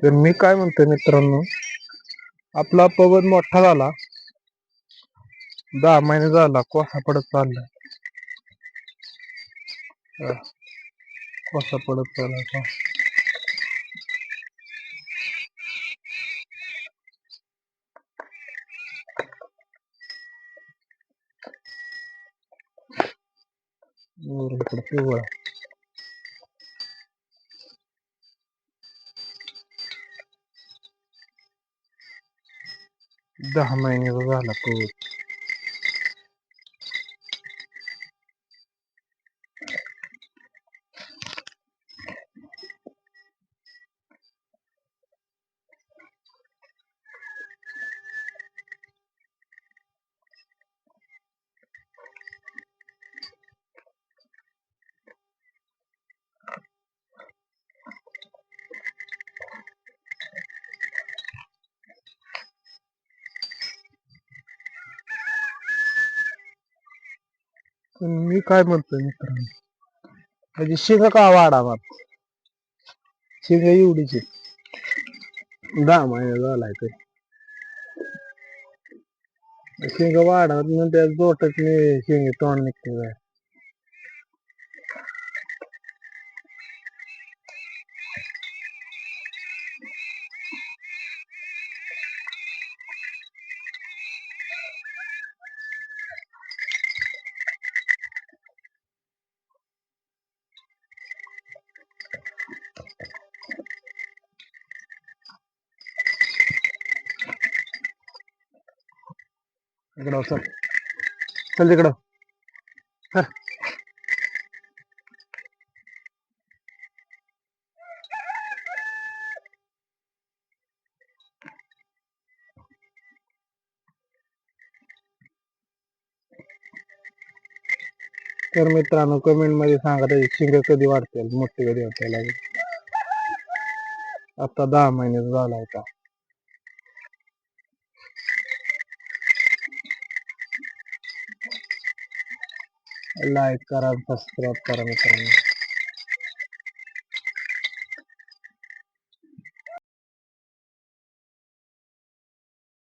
तर मी काय म्हणतोय मित्रांनो, आपला पवन मोठा झाला, 10 महिने झाला, कोसा पडत चाललाय. कोसा पडत चाललाय. इकडे पिवळा 10 महिन्याचा झाला पवन. पण मी काय म्हणतोय मित्रांनो, म्हणजे शिंग का वाढावा, शिंग एवढीच आहे. 10 महिने झालाय तर शिंग वाढावत मग त्या जोटच शिंग तोंड निघते काय. इकडं चल, चल तिकडं. तर मित्रांनो, कमेंट मध्ये सांगा त्याची शिंग कधी वाढतील, मोठी कधी वाटायला लागेल. आता 10 महिन्याचा झाला होता. लाईक करा, सबस्क्राईब करा मित्रांनो.